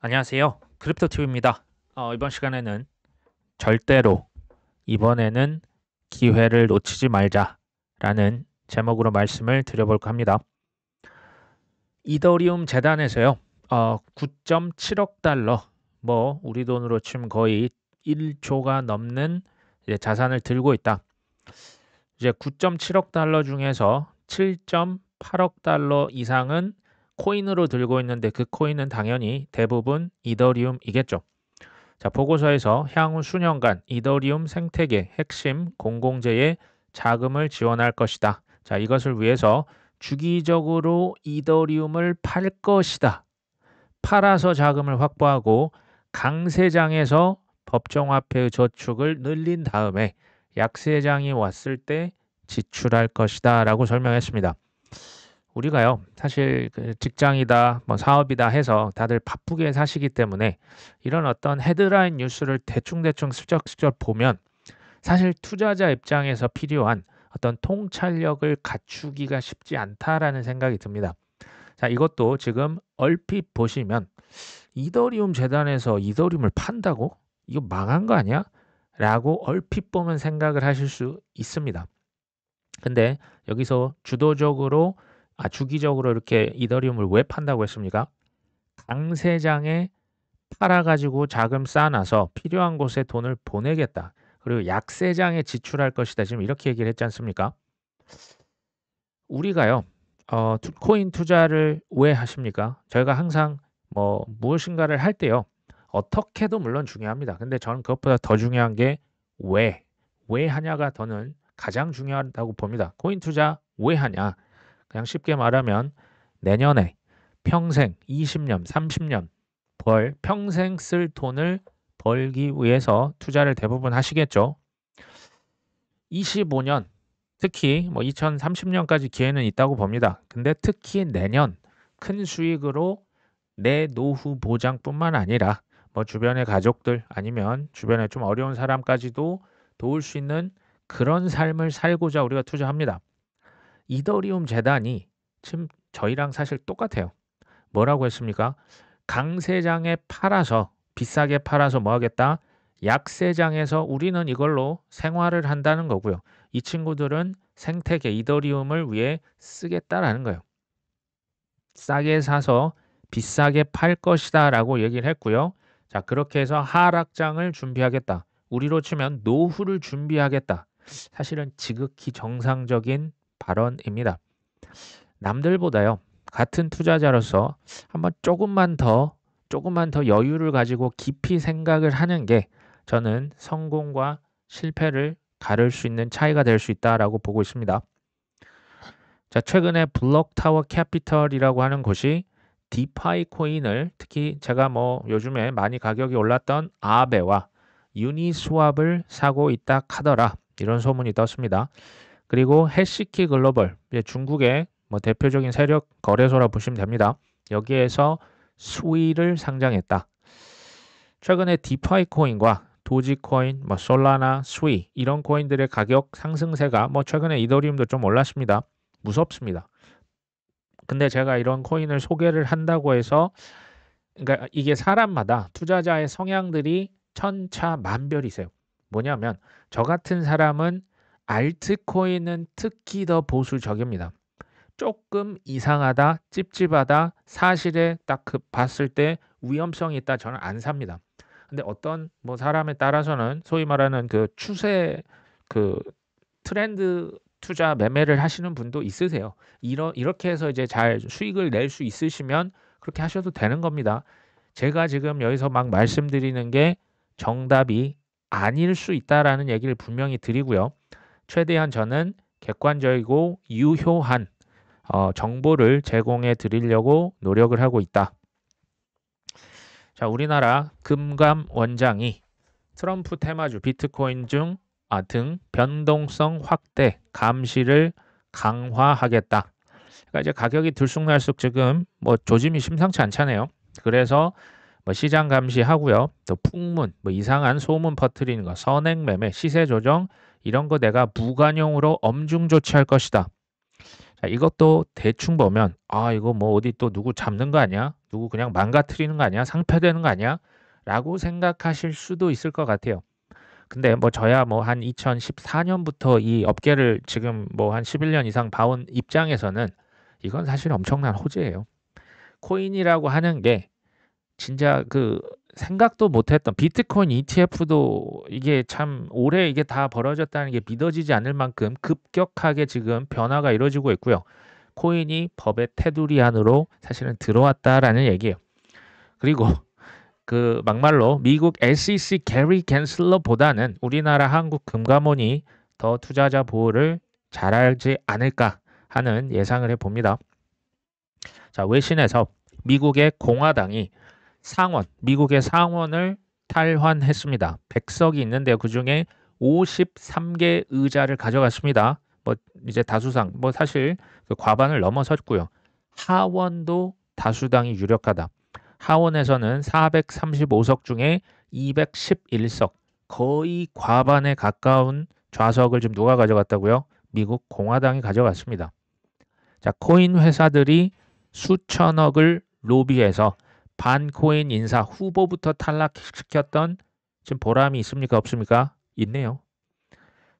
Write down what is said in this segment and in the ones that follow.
안녕하세요. 크립토TV입니다. 이번 시간에는 절대로 이번에는 기회를 놓치지 말자라는 제목으로 말씀을 드려볼까 합니다. 이더리움 재단에서요. 9.7억 달러, 뭐 우리 돈으로 치면 거의 1조가 넘는 이제 자산을 들고 있다. 이제 9.7억 달러 중에서 7.8억 달러 이상은 코인으로 들고 있는데 그 코인은 당연히 대부분 이더리움이겠죠. 자, 보고서에서 향후 수년간 이더리움 생태계 핵심 공공재에 자금을 지원할 것이다. 자, 이것을 위해서 주기적으로 이더리움을 팔 것이다. 팔아서 자금을 확보하고 강세장에서 법정화폐의 저축을 늘린 다음에 약세장이 왔을 때 지출할 것이다 라고 설명했습니다. 우리가요, 사실 그 직장이다, 뭐 사업이다 해서 다들 바쁘게 사시기 때문에 이런 어떤 헤드라인 뉴스를 대충대충 슬쩍슬쩍 보면 사실 투자자 입장에서 필요한 어떤 통찰력을 갖추기가 쉽지 않다라는 생각이 듭니다. 자, 이것도 지금 얼핏 보시면 이더리움 재단에서 이더리움을 판다고? 이거 망한 거 아니야? 라고 얼핏 보면 생각을 하실 수 있습니다. 근데 여기서 주기적으로 이렇게 이더리움을 왜 판다고 했습니까? 강세장에 팔아가지고 자금 쌓아놔서 필요한 곳에 돈을 보내겠다. 그리고 약세장에 지출할 것이다. 지금 이렇게 얘기를 했지 않습니까? 우리가요, 코인 투자를 왜 하십니까? 저희가 항상 뭐 무엇인가를 할 때요, 어떻게도 물론 중요합니다. 근데 저는 그것보다 더 중요한 게 왜 하냐가 저는 가장 중요하다고 봅니다. 코인 투자 왜 하냐? 그냥 쉽게 말하면 내년에 평생 20년, 30년 평생 쓸 돈을 벌기 위해서 투자를 대부분 하시겠죠. 25년, 특히 뭐 2030년까지 기회는 있다고 봅니다. 근데 특히 내년 큰 수익으로 내 노후 보장뿐만 아니라 뭐 주변의 가족들 아니면 주변에 좀 어려운 사람까지도 도울 수 있는 그런 삶을 살고자 우리가 투자합니다. 이더리움 재단이 지금 저희랑 사실 똑같아요. 뭐라고 했습니까? 강세장에 팔아서 비싸게 팔아서 뭐 하겠다? 약세장에서 우리는 이걸로 생활을 한다는 거고요. 이 친구들은 생태계 이더리움을 위해 쓰겠다라는 거예요. 싸게 사서 비싸게 팔 것이다 라고 얘기를 했고요. 자, 그렇게 해서 하락장을 준비하겠다. 우리로 치면 노후를 준비하겠다. 사실은 지극히 정상적인 발언입니다. 남들보다요, 같은 투자자로서 한번 조금만 더 여유를 가지고 깊이 생각을 하는 게 저는 성공과 실패를 가를 수 있는 차이가 될 수 있다라고 보고 있습니다. 자, 최근에 블록타워 캐피털이라고 하는 곳이 디파이 코인을 특히 제가 뭐 요즘에 많이 가격이 올랐던 아베와 유니스왑을 사고 있다 카더라 이런 소문이 떴습니다. 그리고 해시키 글로벌 중국의 뭐 대표적인 세력 거래소라 보시면 됩니다. 여기에서 스위를 상장했다. 최근에 디파이 코인과 도지코인, 뭐 솔라나, 스위 이런 코인들의 가격 상승세가 뭐 최근에 이더리움도 좀 올랐습니다. 무섭습니다. 근데 제가 이런 코인을 소개를 한다고 해서 그러니까 이게 사람마다 투자자의 성향들이 천차만별이세요. 뭐냐면 저 같은 사람은 알트코인은 특히 더 보수적입니다. 조금 이상하다, 찝찝하다, 사실에 딱 그 봤을 때 위험성이 있다 저는 안 삽니다. 근데 어떤 뭐 사람에 따라서는 소위 말하는 그 추세 그 트렌드 투자 매매를 하시는 분도 있으세요. 이렇게 해서 이제 잘 수익을 낼 수 있으시면 그렇게 하셔도 되는 겁니다. 제가 지금 여기서 막 말씀드리는 게 정답이 아닐 수 있다라는 얘기를 분명히 드리고요. 최대한 저는 객관적이고 유효한 정보를 제공해 드리려고 노력을 하고 있다. 자, 우리나라 금감 원장이 트럼프 테마주 비트코인 등 변동성 확대 감시를 강화하겠다. 그러니까 이제 가격이 들쑥날쑥 지금 뭐 조짐이 심상치 않잖아요. 그래서 뭐 시장 감시하고요. 또 풍문, 뭐 이상한 소문 퍼뜨리는 거, 선행 매매, 시세 조정 이런 거 내가 무관용으로 엄중 조치할 것이다. 자, 이것도 대충 보면 이거 뭐 어디 또 누구 잡는 거 아니야? 누구 그냥 망가뜨리는 거 아니야? 상폐되는 거 아니야? 라고 생각하실 수도 있을 것 같아요. 근데 뭐 저야 뭐 한 2014년부터 이 업계를 지금 뭐 한 11년 이상 봐온 입장에서는 이건 사실 엄청난 호재예요. 코인이라고 하는 게 진짜 그 생각도 못했던 비트코인 ETF도 이게 참 오래 이게 다 벌어졌다는 게 믿어지지 않을 만큼 급격하게 지금 변화가 이루어지고 있고요. 코인이 법의 테두리 안으로 사실은 들어왔다라는 얘기예요. 그리고 그 막말로 미국 SEC 게리 갠슬러보다는 우리나라 한국금감원이 더 투자자 보호를 잘하지 않을까 하는 예상을 해봅니다. 자, 외신에서 미국의 공화당이 미국의 상원을 탈환했습니다. 100석이 있는데요. 그중에 53개 의자를 가져갔습니다. 뭐 이제 다수당, 뭐 사실 그 과반을 넘어섰고요. 하원도 다수당이 유력하다. 하원에서는 435석 중에 211석, 거의 과반에 가까운 좌석을 지금 누가 가져갔다고요? 미국 공화당이 가져갔습니다. 자, 코인 회사들이 수천억을 로비해서 반코인 인사 후보부터 탈락시켰던 지금 보람이 있습니까? 없습니까? 있네요.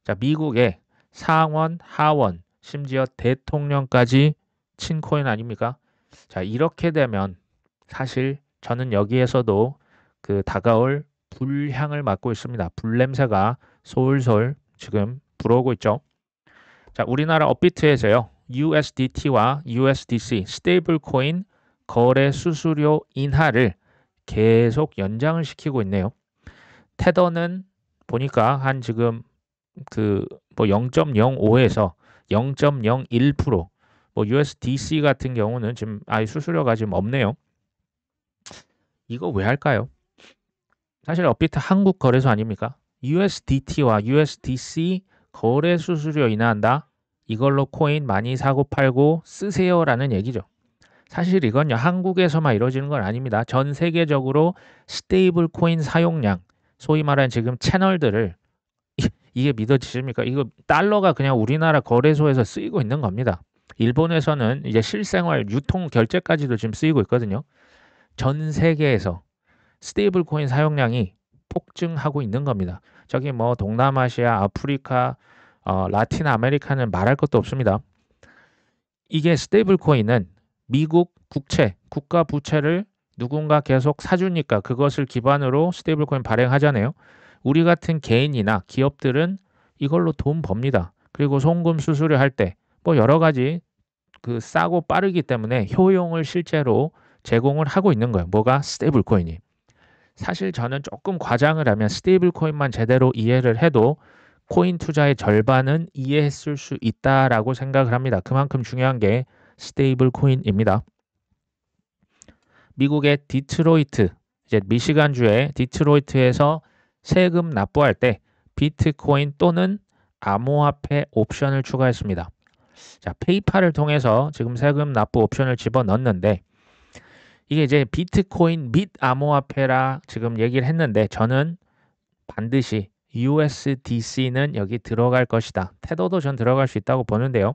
자, 미국의 상원, 하원, 심지어 대통령까지 친코인 아닙니까? 자, 이렇게 되면 사실 저는 여기에서도 그 다가올 불향을 맡고 있습니다. 불냄새가 솔솔 지금 불어오고 있죠. 자, 우리나라 업비트에서요. USDT와 USDC 스테이블 코인 거래 수수료 인하를 계속 연장을 시키고 있네요. 테더는 보니까 한 지금 그 뭐 0.05에서 0.01%, 뭐 USDC 같은 경우는 지금 아예 수수료가 지금 없네요. 이거 왜 할까요? 사실 업비트 한국 거래소 아닙니까? USDT와 USDC 거래 수수료 인하한다. 이걸로 코인 많이 사고 팔고 쓰세요라는 얘기죠. 사실 이건요, 한국에서만 이루어지는 건 아닙니다. 전 세계적으로 스테이블 코인 사용량, 소위 말하는 지금 채널들을 이게 믿어지십니까? 이거 달러가 그냥 우리나라 거래소에서 쓰이고 있는 겁니다. 일본에서는 이제 실생활 유통 결제까지도 지금 쓰이고 있거든요. 전 세계에서 스테이블 코인 사용량이 폭증하고 있는 겁니다. 저기 뭐 동남아시아, 아프리카, 라틴 아메리카는 말할 것도 없습니다. 이게 스테이블 코인은 미국 국채, 국가 부채를 누군가 계속 사주니까 그것을 기반으로 스테이블 코인 발행하잖아요. 우리 같은 개인이나 기업들은 이걸로 돈 법니다. 그리고 송금 수수료 할 때 뭐 여러 가지 그 싸고 빠르기 때문에 효용을 실제로 제공을 하고 있는 거예요. 뭐가? 스테이블 코인이. 사실 저는 조금 과장을 하면 스테이블 코인만 제대로 이해를 해도 코인 투자의 절반은 이해했을 수 있다라고 생각을 합니다. 그만큼 중요한 게 스테이블 코인입니다. 미국의 디트로이트, 이제 미시간주의 디트로이트에서 세금 납부할 때 비트코인 또는 암호화폐 옵션을 추가했습니다. 자, 페이팔을 통해서 지금 세금 납부 옵션을 집어넣었는데 이게 이제 비트코인 및 암호화폐라 지금 얘기를 했는데 저는 반드시 USDC는 여기 들어갈 것이다. 테더도 전 들어갈 수 있다고 보는데요.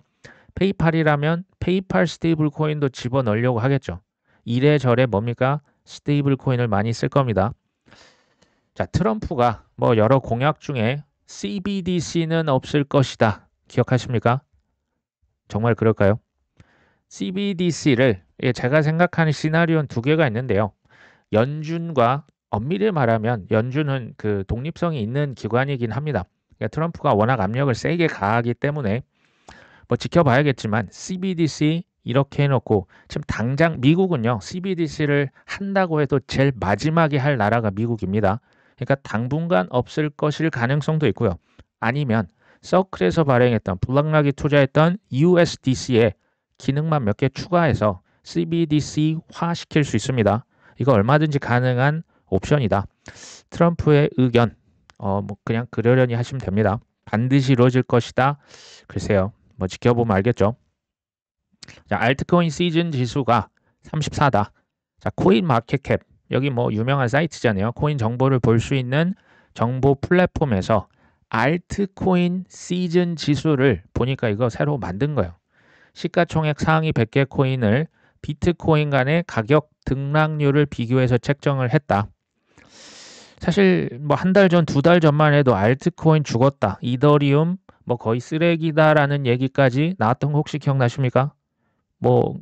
페이팔이라면 페이팔 스테이블 코인도 집어넣으려고 하겠죠. 이래저래 뭡니까? 스테이블 코인을 많이 쓸 겁니다. 자, 트럼프가 뭐 여러 공약 중에 CBDC는 없을 것이다. 기억하십니까? 정말 그럴까요? CBDC를 제가 생각하는 시나리오는 두 개가 있는데요. 연준과 엄밀히 말하면 연준은 그 독립성이 있는 기관이긴 합니다. 그러니까 트럼프가 워낙 압력을 세게 가하기 때문에 뭐 지켜봐야겠지만 CBDC 이렇게 해놓고 지금 당장 미국은요 CBDC를 한다고 해도 제일 마지막에 할 나라가 미국입니다. 그러니까 당분간 없을 것일 가능성도 있고요. 아니면 서클에서 발행했던 블락락이 투자했던 USDC에 기능만 몇 개 추가해서 CBDC화 시킬 수 있습니다. 이거 얼마든지 가능한 옵션이다. 트럼프의 의견 뭐 그냥 그러려니 하시면 됩니다. 반드시 이루어질 것이다. 글쎄요. 뭐 지켜보면 알겠죠. 자, 알트코인 시즌 지수가 34다. 자, 코인 마켓캡 여기 뭐 유명한 사이트잖아요. 코인 정보를 볼 수 있는 정보 플랫폼에서 알트코인 시즌 지수를 보니까 이거 새로 만든 거예요. 시가총액 상위 100개 코인을 비트코인 간의 가격 등락률을 비교해서 책정을 했다. 사실 뭐 한 달 전, 두 달 전만 해도 알트코인 죽었다, 이더리움 뭐 거의 쓰레기다라는 얘기까지 나왔던 거 혹시 기억나십니까? 뭐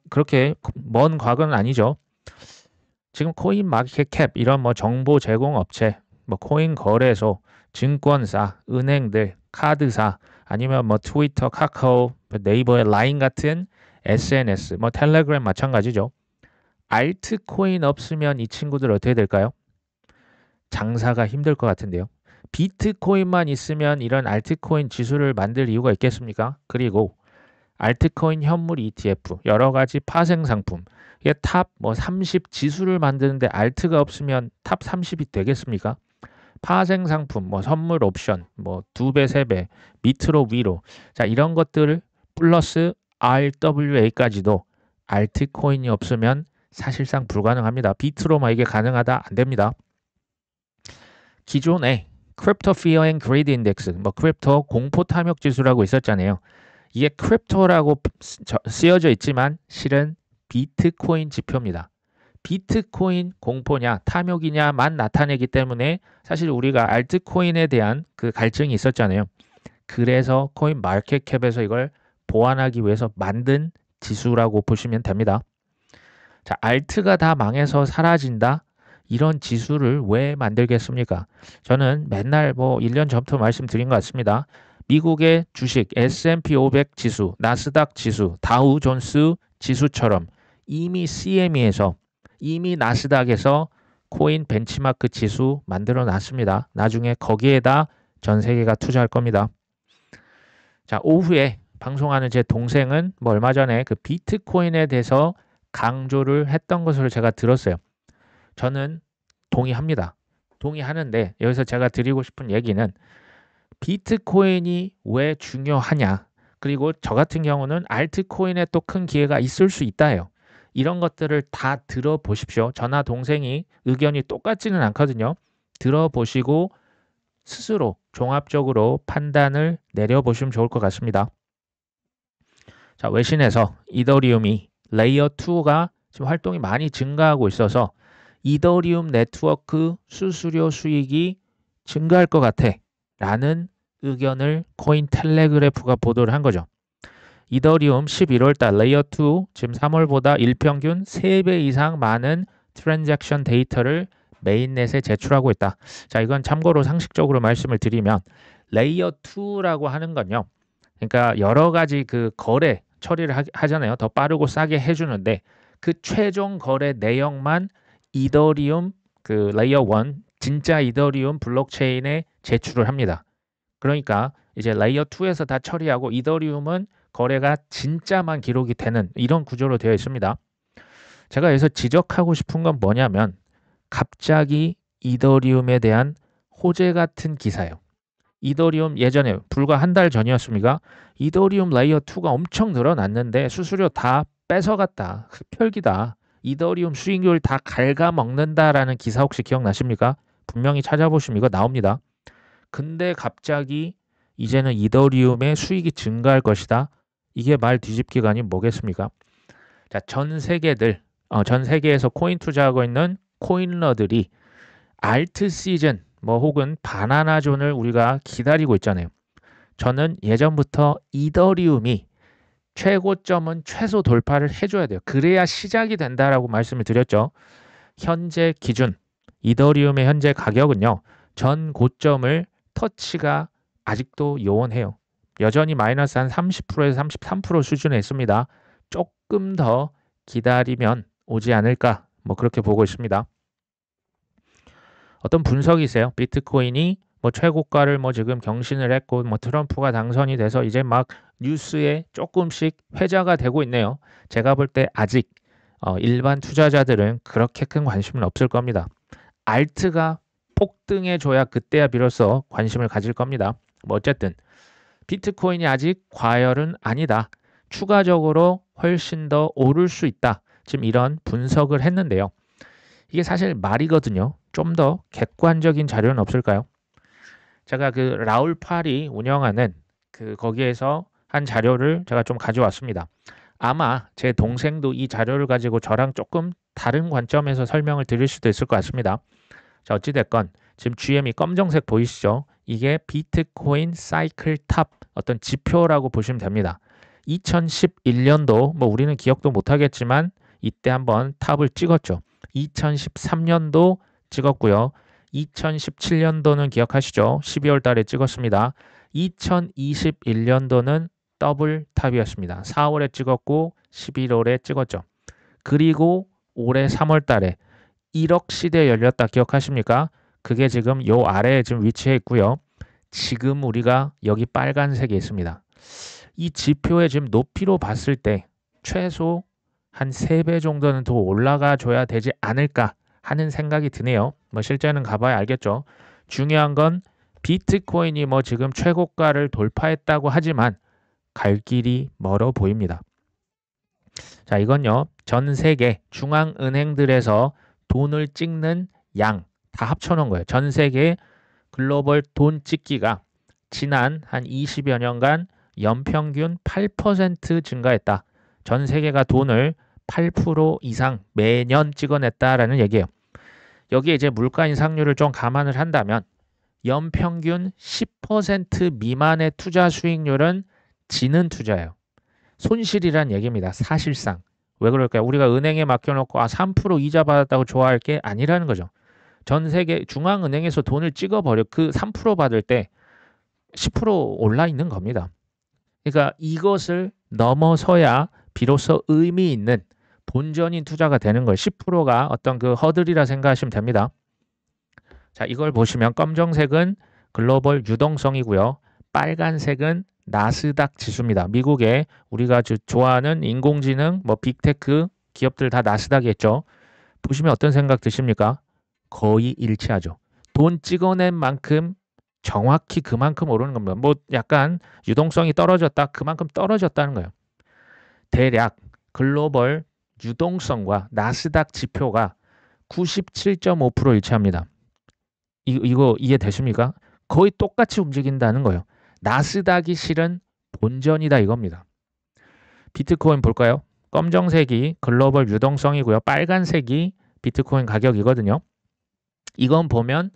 그렇게 먼 과거는 아니죠. 지금 코인 마켓캡 이런 뭐 정보 제공 업체, 뭐 코인 거래소, 증권사, 은행들, 카드사, 아니면 뭐 트위터, 카카오, 네이버의 라인 같은 SNS, 뭐 텔레그램 마찬가지죠. 알트코인 없으면 이 친구들 어떻게 될까요? 장사가 힘들 것 같은데요. 비트코인만 있으면 이런 알트코인 지수를 만들 이유가 있겠습니까? 그리고 알트코인 현물 ETF, 여러 가지 파생 상품, 이게 탑 뭐 30 지수를 만드는데 알트가 없으면 탑 30이 되겠습니까? 파생 상품, 뭐 선물 옵션, 뭐 2배, 3배, 밑으로 위로. 자, 이런 것들을 플러스 RWA까지도 알트코인이 없으면 사실상 불가능합니다. 비트로만 이게 가능하다? 안 됩니다. 기존에 크립토 피어 앤 그리드 인덱스, 뭐 크립토 공포 탐욕 지수라고 있었잖아요. 이게 크립토라고 쓰여져 있지만 실은 비트코인 지표입니다. 비트코인 공포냐 탐욕이냐만 나타내기 때문에 사실 우리가 알트코인에 대한 그 갈증이 있었잖아요. 그래서 코인 마켓캡에서 이걸 보완하기 위해서 만든 지수라고 보시면 됩니다. 자, 알트가 다 망해서 사라진다? 이런 지수를 왜 만들겠습니까? 저는 맨날 뭐 1년 전부터 말씀드린 것 같습니다. 미국의 주식 S&P 500 지수, 나스닥 지수, 다우 존스 지수처럼 이미 CME에서 이미 나스닥에서 코인 벤치마크 지수 만들어 놨습니다. 나중에 거기에다 전 세계가 투자할 겁니다. 자, 오후에 방송하는 제 동생은 뭐 얼마 전에 그 비트코인에 대해서 강조를 했던 것으로 제가 들었어요. 저는 동의합니다. 동의하는데 여기서 제가 드리고 싶은 얘기는 비트코인이 왜 중요하냐, 그리고 저 같은 경우는 알트코인에 또 큰 기회가 있을 수 있다요. 이런 것들을 다 들어보십시오. 저나 동생이 의견이 똑같지는 않거든요. 들어보시고 스스로 종합적으로 판단을 내려보시면 좋을 것 같습니다. 자, 외신에서 이더리움이 레이어 2가 지금 활동이 많이 증가하고 있어서 이더리움 네트워크 수수료 수익이 증가할 것 같아 라는 의견을 코인텔레그래프가 보도를 한 거죠. 이더리움 11월달 레이어 2 지금 3월보다 일평균 3배 이상 많은 트랜잭션 데이터를 메인넷에 제출하고 있다. 자, 이건 참고로 상식적으로 말씀을 드리면 레이어 2라고 하는 건요, 그러니까 여러 가지 그 거래 처리를 하잖아요. 더 빠르고 싸게 해주는데 그 최종 거래 내용만 이더리움 그 레이어 1 진짜 이더리움 블록체인에 제출을 합니다. 그러니까 이제 레이어 2에서 다 처리하고 이더리움은 거래가 진짜만 기록이 되는 이런 구조로 되어 있습니다. 제가 여기서 지적하고 싶은 건 뭐냐면 갑자기 이더리움에 대한 호재 같은 기사예요. 이더리움 예전에 불과 한 달 전이었습니까? 이더리움 레이어 2가 엄청 늘어났는데 수수료 다 뺏어갔다. 흡혈귀다. 이더리움 수익률 다 갉아먹는다라는 기사 혹시 기억나십니까? 분명히 찾아보시면 이거 나옵니다. 근데 갑자기 이제는 이더리움의 수익이 증가할 것이다. 이게 말 뒤집기가 아닌 뭐겠습니까? 자, 전 세계에서 코인 투자하고 있는 코인러들이 알트 시즌 뭐 혹은 바나나 존을 우리가 기다리고 있잖아요. 저는 예전부터 이더리움이 최고점은 최소 돌파를 해줘야 돼요. 그래야 시작이 된다라고 말씀을 드렸죠. 현재 기준 이더리움의 현재 가격은요, 전 고점을 터치가 아직도 요원해요. 여전히 마이너스 한 30%에서 33% 수준에 있습니다. 조금 더 기다리면 오지 않을까, 뭐 그렇게 보고 있습니다. 어떤 분석이세요? 비트코인이 뭐 최고가를 뭐 지금 경신을 했고 뭐 트럼프가 당선이 돼서 이제 막 뉴스에 조금씩 회자가 되고 있네요. 제가 볼 때 아직 일반 투자자들은 그렇게 큰 관심은 없을 겁니다. 알트가 폭등해 줘야 그때야 비로소 관심을 가질 겁니다. 뭐 어쨌든 비트코인이 아직 과열은 아니다. 추가적으로 훨씬 더 오를 수 있다. 지금 이런 분석을 했는데요. 이게 사실 말이거든요. 좀 더 객관적인 자료는 없을까요? 제가 그 라울 팔이 운영하는 그 거기에서 한 자료를 제가 좀 가져왔습니다. 아마 제 동생도 이 자료를 가지고 저랑 조금 다른 관점에서 설명을 드릴 수도 있을 것 같습니다. 자, 어찌됐건 지금 GM이 검정색 보이시죠? 이게 비트코인 사이클 탑 어떤 지표라고 보시면 됩니다. 2011년도 뭐 우리는 기억도 못하겠지만 이때 한번 탑을 찍었죠. 2013년도 찍었고요. 2017년도는 기억하시죠? 12월 달에 찍었습니다. 2021년도는 더블 탑이었습니다. 4월에 찍었고 11월에 찍었죠. 그리고 올해 3월 달에 1억 시대 열렸다 기억하십니까? 그게 지금 요 아래에 지금 위치해 있고요. 지금 우리가 여기 빨간색에 있습니다. 이 지표의 지금 높이로 봤을 때 최소 한 3배 정도는 더 올라가 줘야 되지 않을까 하는 생각이 드네요. 뭐 실제는 가봐야 알겠죠. 중요한 건 비트코인이 뭐 지금 최고가를 돌파했다고 하지만 갈 길이 멀어 보입니다. 자, 이건요. 전 세계 중앙은행들에서 돈을 찍는 양 다 합쳐놓은 거예요. 전 세계 글로벌 돈 찍기가 지난 한 20여 년간 연평균 8% 증가했다. 전 세계가 돈을 8% 이상 매년 찍어냈다라는 얘기예요. 여기에 이제 물가 인상률을 좀 감안을 한다면 연평균 10% 미만의 투자 수익률은 지는 투자예요. 손실이란 얘기입니다. 사실상. 왜 그럴까요? 우리가 은행에 맡겨놓고 3% 이자 받았다고 좋아할 게 아니라는 거죠. 전 세계 중앙은행에서 돈을 찍어버려 그 3% 받을 때 10% 올라 있는 겁니다. 그러니까 이것을 넘어서야 비로소 의미 있는 본전인 투자가 되는 거예요. 10%가 어떤 그 허들이라 생각하시면 됩니다. 자, 이걸 보시면 검정색은 글로벌 유동성이고요. 빨간색은 나스닥 지수입니다. 미국의 우리가 좋아하는 인공지능, 뭐 빅테크 기업들 다 나스닥에 있죠. 보시면 어떤 생각 드십니까? 거의 일치하죠. 돈 찍어낸 만큼 정확히 그만큼 오르는 겁니다. 뭐 약간 유동성이 떨어졌다, 그만큼 떨어졌다는 거예요. 대략 글로벌 유동성과 나스닥 지표가 97.5% 일치합니다. 이거 이해되십니까? 거의 똑같이 움직인다는 거예요. 나스닥이 실은 본전이다 이겁니다. 비트코인 볼까요? 검정색이 글로벌 유동성이고요. 빨간색이 비트코인 가격이거든요. 이건 보면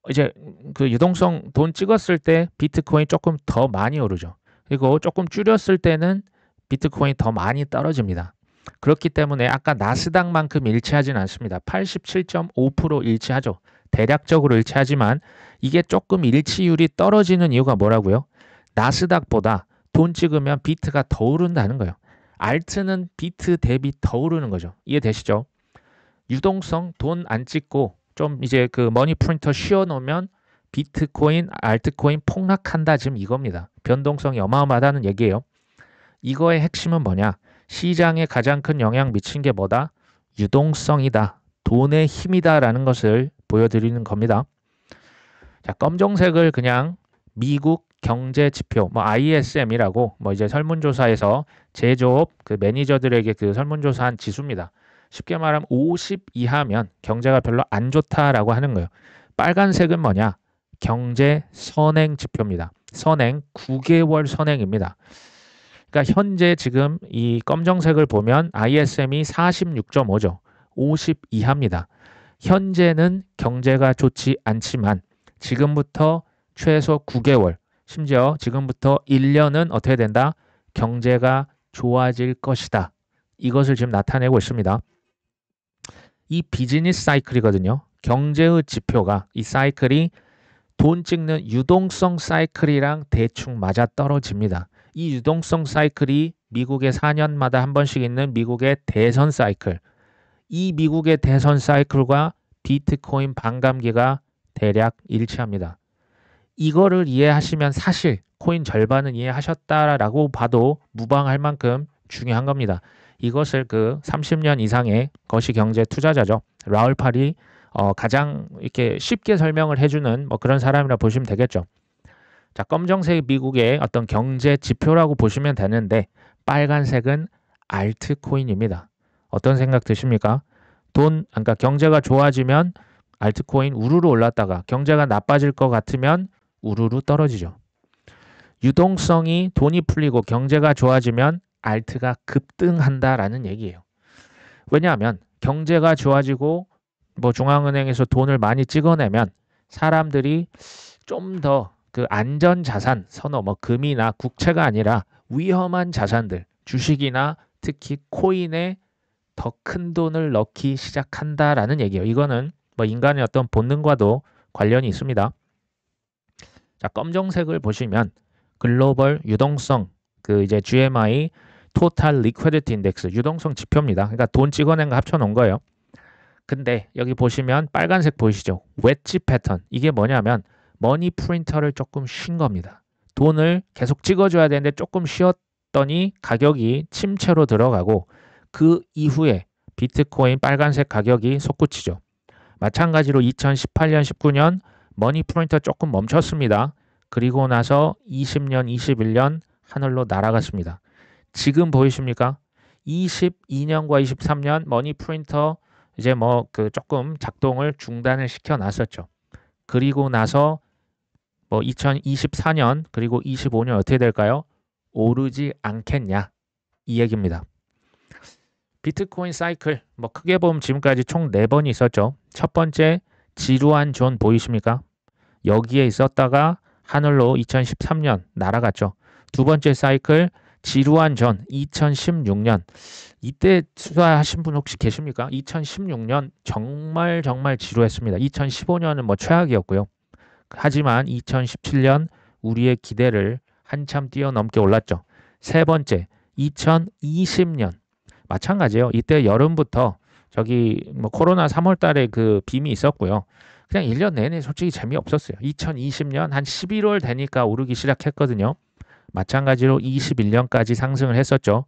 이제 그 유동성 돈 찍었을 때 비트코인 조금 더 많이 오르죠. 그리고 조금 줄였을 때는 비트코인 더 많이 떨어집니다. 그렇기 때문에 아까 나스닥만큼 일치하진 않습니다. 87.5% 일치하죠. 대략적으로 일치하지만 이게 조금 일치율이 떨어지는 이유가 뭐라고요? 나스닥보다 돈 찍으면 비트가 더 오른다는 거예요. 알트는 비트 대비 더 오르는 거죠. 이해되시죠? 유동성 돈 안 찍고 좀 이제 그 머니 프린터 씌워 놓으면 비트코인, 알트코인 폭락한다 지금 이겁니다. 변동성이 어마어마하다는 얘기예요. 이거의 핵심은 뭐냐? 시장에 가장 큰 영향 미친 게 뭐다? 유동성이다. 돈의 힘이다라는 것을 보여드리는 겁니다. 자, 검정색을 그냥 미국 경제 지표, 뭐 ISM이라고 뭐 이제 설문조사에서 제조업 그 매니저들에게 그 설문조사한 지수입니다. 쉽게 말하면 50 이하면 경제가 별로 안 좋다라고 하는 거예요. 빨간색은 뭐냐? 경제 선행 지표입니다. 선행 9개월 선행입니다. 그러니까 현재 지금 이 검정색을 보면 ISM이 46.5죠. 50 이하입니다. 현재는 경제가 좋지 않지만 지금부터 최소 9개월, 심지어 지금부터 1년은 어떻게 된다? 경제가 좋아질 것이다. 이것을 지금 나타내고 있습니다. 이 비즈니스 사이클이거든요. 경제의 지표가 이 사이클이 돈 찍는 유동성 사이클이랑 대충 맞아 떨어집니다. 이 유동성 사이클이 미국의 4년마다 한 번씩 있는 미국의 대선 사이클. 이 미국의 대선 사이클과 비트코인 반감기가 대략 일치합니다. 이거를 이해하시면 사실 코인 절반은 이해하셨다라고 봐도 무방할 만큼 중요한 겁니다. 이것을 그 30년 이상의 거시경제 투자자죠. 라울 팔이 가장 이렇게 쉽게 설명을 해주는 뭐 그런 사람이라 보시면 되겠죠. 자, 검정색 미국의 어떤 경제 지표라고 보시면 되는데 빨간색은 알트코인입니다. 어떤 생각 드십니까? 그러니까 경제가 좋아지면 알트코인 우르르 올랐다가 경제가 나빠질 것 같으면 우르르 떨어지죠. 유동성이 돈이 풀리고 경제가 좋아지면 알트가 급등한다라는 얘기예요. 왜냐하면 경제가 좋아지고 뭐 중앙은행에서 돈을 많이 찍어내면 사람들이 좀 더 그 안전 자산 선호, 뭐 금이나 국채가 아니라 위험한 자산들, 주식이나 특히 코인에 더 큰 돈을 넣기 시작한다라는 얘기예요. 이거는 뭐 인간의 어떤 본능과도 관련이 있습니다. 자, 검정색을 보시면 글로벌 유동성 그 이제 GMI 토탈 리퀴디티 인덱스 유동성 지표입니다. 그러니까 돈 찍어낸 거 합쳐 놓은 거예요. 근데 여기 보시면 빨간색 보이시죠? 웨지 패턴. 이게 뭐냐면 머니 프린터를 조금 쉰 겁니다. 돈을 계속 찍어줘야 되는데 조금 쉬었더니 가격이 침체로 들어가고 그 이후에 비트코인 빨간색 가격이 솟구치죠. 마찬가지로 2018년, 19년 머니 프린터 조금 멈췄습니다. 그리고 나서 20년, 21년 하늘로 날아갔습니다. 지금 보이십니까? 22년과 23년 머니 프린터 이제 뭐 그 조금 작동을 중단을 시켜 놨었죠. 그리고 나서 뭐 2024년 그리고 25년 어떻게 될까요? 오르지 않겠냐 이 얘기입니다. 비트코인 사이클 뭐 크게 보면 지금까지 총 4번이 있었죠. 첫 번째 지루한 존 보이십니까? 여기에 있었다가 하늘로 2013년 날아갔죠. 두 번째 사이클 지루한 존 2016년 이때 투자하신 분 혹시 계십니까? 2016년 정말 지루했습니다. 2015년은 뭐 최악이었고요. 하지만 2017년 우리의 기대를 한참 뛰어넘게 올랐죠. 세 번째 2020년 마찬가지예요. 이때 여름부터 저기 뭐 코로나 3월 달에 그 빔이 있었고요. 그냥 1년 내내 솔직히 재미없었어요. 2020년 한 11월 되니까 오르기 시작했거든요. 마찬가지로 21년까지 상승을 했었죠.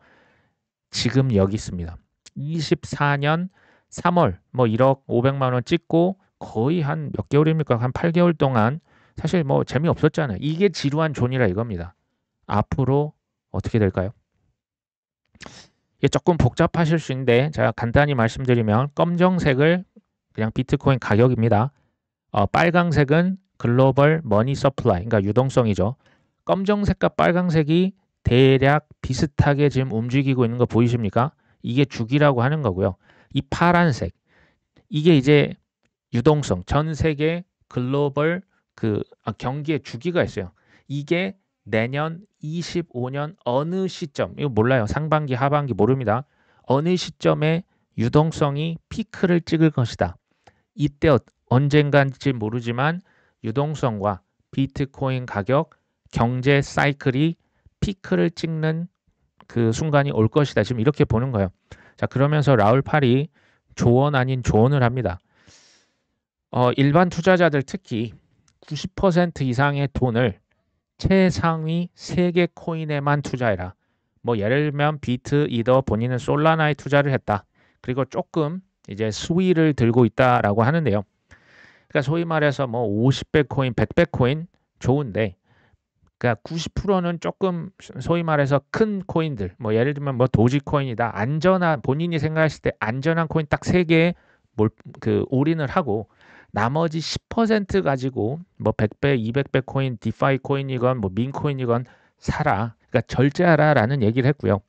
지금 여기 있습니다. 24년 3월 뭐 1억 500만 원 찍고 거의 한 몇 개월입니까? 한 8개월 동안 사실 뭐 재미없었잖아요. 이게 지루한 존이라 이겁니다. 앞으로 어떻게 될까요? 이게 조금 복잡하실 수 있는데 제가 간단히 말씀드리면 검정색을 그냥 비트코인 가격입니다. 빨강색은 글로벌 머니 서플라이, 그러니까 유동성이죠. 검정색과 빨강색이 대략 비슷하게 지금 움직이고 있는 거 보이십니까? 이게 주기라고 하는 거고요. 이 파란색, 이게 이제 유동성, 전 세계 글로벌 경기의 주기가 있어요. 이게 내년 25년 어느 시점, 이거 몰라요. 상반기, 하반기 모릅니다. 어느 시점에 유동성이 피크를 찍을 것이다. 이때 언젠가인지 모르지만 유동성과 비트코인 가격, 경제 사이클이 피크를 찍는 그 순간이 올 것이다. 지금 이렇게 보는 거예요. 자, 그러면서 라울 팔이 조언 아닌 조언을 합니다. 일반 투자자들 특히 90% 이상의 돈을 최상위 3개 코인에만 투자해라. 뭐 예를 들면 비트, 이더, 본인은 솔라나에 투자를 했다. 그리고 조금 이제 수위를 들고 있다라고 하는데요. 그러니까 소위 말해서 뭐 50배 코인, 100배 코인 좋은데 그러니까 90%는 조금 소위 말해서 큰 코인들, 뭐 예를 들면 뭐 도지코인이다. 안전한 본인이 생각했을 때 안전한 코인 딱 3개에 올인을 하고 나머지 10% 가지고 뭐 100배, 200배 코인, 디파이 코인이건 뭐 민코인이건 사라. 그러니까 절제하라라는 얘기를 했고요.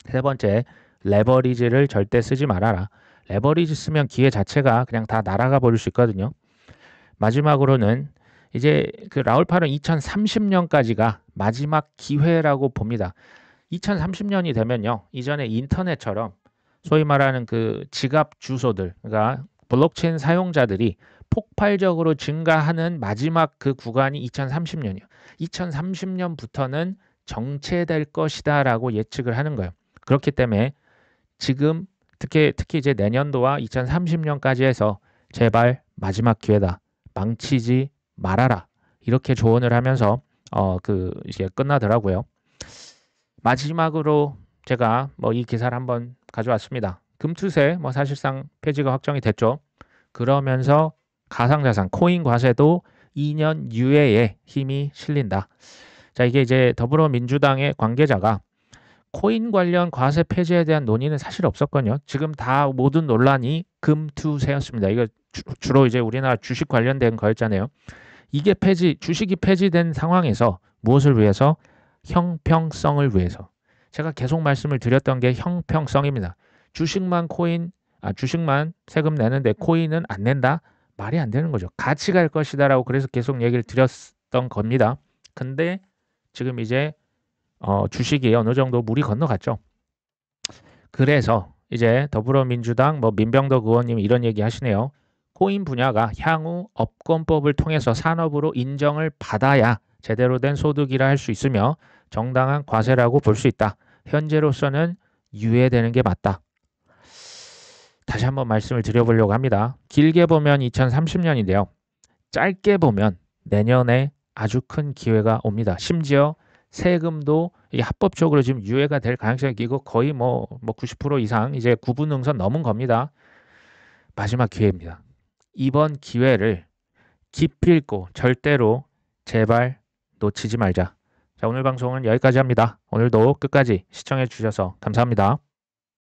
세 번째, 레버리지를 절대 쓰지 말아라. 레버리지 쓰면 기회 자체가 그냥 다 날아가 버릴 수 있거든요. 마지막으로는 이제 그 라울팔은 2030년까지가 마지막 기회라고 봅니다. 2030년이 되면요. 이전에 인터넷처럼 소위 말하는 그 지갑 주소들, 그러니까 블록체인 사용자들이 폭발적으로 증가하는 마지막 그 구간이 2030년이요. 2030년부터는 정체될 것이다라고 예측을 하는 거예요. 그렇기 때문에 지금 특히 이제 내년도와 2030년까지 해서 제발 마지막 기회다. 망치지 말아라. 이렇게 조언을 하면서 이게 끝나더라고요. 마지막으로 제가 뭐 이 기사를 한번 가져왔습니다. 금투세 뭐 사실상 폐지가 확정이 됐죠. 그러면서 가상자산 코인 과세도 2년 유예에 힘이 실린다. 자, 이게 이제 더불어민주당의 관계자가 코인 관련 과세 폐지에 대한 논의는 사실 없었거든요. 지금 다 모든 논란이 금투세였습니다. 이거 주로 이제 우리나라 주식 관련된 거였잖아요. 이게 주식이 폐지된 상황에서 무엇을 위해서? 형평성을 위해서. 제가 계속 말씀을 드렸던 게 형평성입니다. 주식만 세금 내는데 코인은 안 낸다? 말이 안 되는 거죠. 같이 갈 것이다라고 그래서 계속 얘기를 드렸던 겁니다. 근데 지금 이제 주식이 어느 정도 물이 건너갔죠. 그래서 이제 더불어민주당 민병덕 의원님이 이런 얘기 하시네요. 코인 분야가 향후 업권법을 통해서 산업으로 인정을 받아야 제대로 된 소득이라 할 수 있으며 정당한 과세라고 볼 수 있다. 현재로서는 유예되는 게 맞다. 다시 한번 말씀을 드려보려고 합니다. 길게 보면 2030년인데요. 짧게 보면 내년에 아주 큰 기회가 옵니다. 심지어 세금도 이게 합법적으로 지금 유예가 될 가능성이 이거 거의 90% 이상 이제 구분응선 넘은 겁니다. 마지막 기회입니다. 이번 기회를 기필코 절대로 제발 놓치지 말자. 자, 오늘 방송은 여기까지 합니다. 오늘도 끝까지 시청해 주셔서 감사합니다.